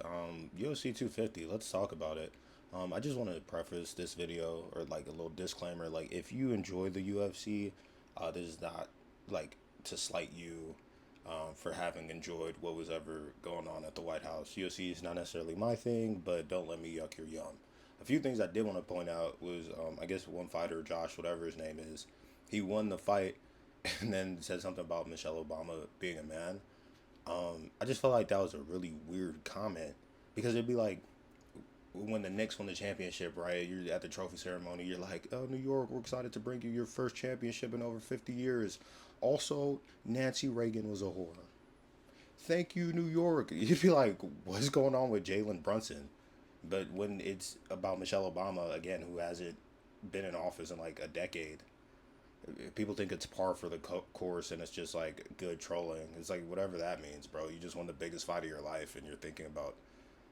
guys. UFC 250. Let's talk about it. I just want to preface this video or like a little disclaimer. Like, if you enjoy the UFC, this is not like to slight you for having enjoyed what was ever going on at the White House. UFC is not necessarily my thing, but don't let me yuck your yum. A few things I did want to point out was, I guess one fighter, Josh, whatever his name is, he won the fight and then said something about Michelle Obama being a man. I just felt like that was a really weird comment because it'd be like when the Knicks won the championship, right? You're at the trophy ceremony. You're like, "Oh, New York, we're excited to bring you your first championship in over 50 years." Also, Nancy Reagan was a whore. Thank you, New York. You'd be like, "What's going on with Jalen Brunson?" But when it's about Michelle Obama again, who hasn't been in office in like a decade, people think it's par for the course and it's just like good trolling. It's like whatever that means, bro. You just won the biggest fight of your life and you're thinking about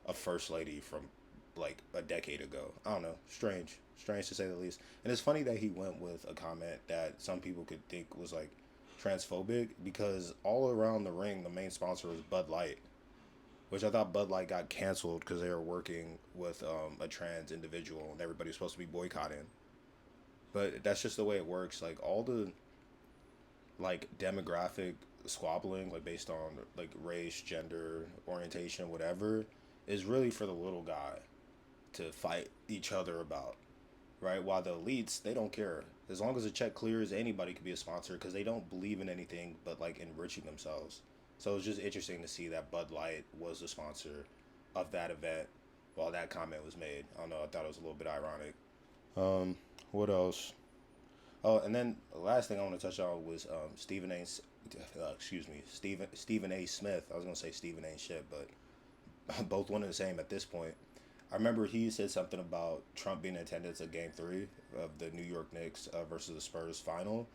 a first lady from like a decade ago. I don't know. Strange to say the least. And it's funny that he went with a comment that some people could think was like transphobic because all around the ring the main sponsor was Bud Light, which I thought Bud Light got canceled because they were working with a trans individual and everybody was supposed to be boycotting. But that's just the way it works. Like all the like demographic squabbling, like based on like race, gender, orientation, whatever, is really for the little guy to fight each other about, right? While the elites, they don't care. As long as the check clears, anybody could be a sponsor because they don't believe in anything but like enriching themselves. So it's just interesting to see that Bud Light was the sponsor of that event while that comment was made. I don't know. I thought it was a little bit ironic. What else? Oh, and then the last thing I want to touch on was Stephen A. Smith. I was gonna say Stephen A. Shit, but both one and the same at this point. I remember he said something about Trump being in attendance at Game Three of the New York Knicks versus the Spurs final,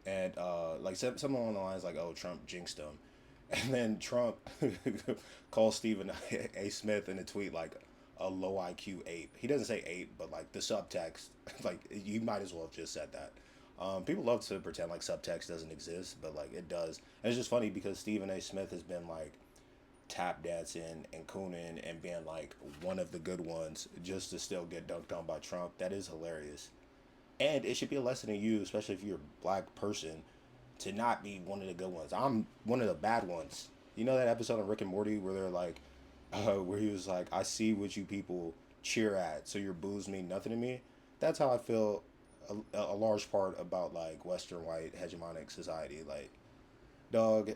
and like something along the lines like, "Oh, Trump jinxed him," and then Trump calls Stephen A. Smith in a tweet like a low IQ ape. He doesn't say ape, but like the subtext, like you might as well have just said that. People love to pretend like subtext doesn't exist, but like it does. And it's just funny because Stephen A. Smith has been like tap dancing and cooning and being like one of the good ones just to still get dunked on by Trump. That is hilarious. And it should be a lesson in you, especially if you're a black person, to not be one of the good ones. I'm one of the bad ones. You know that episode of Rick and Morty where they're like, where he was like, I see what you people cheer at, so your boos mean nothing to me. That's how I feel a large part about like Western white hegemonic society. Like, dog,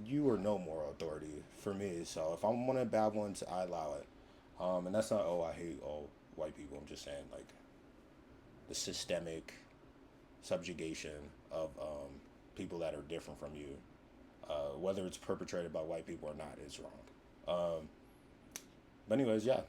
you are no moral authority for me. So if I'm one of the bad ones, I allow it. And that's not, oh, I hate all white people. I'm just saying like the systemic subjugation of people that are different from you, whether it's perpetrated by white people or not, is wrong. But anyways, yeah,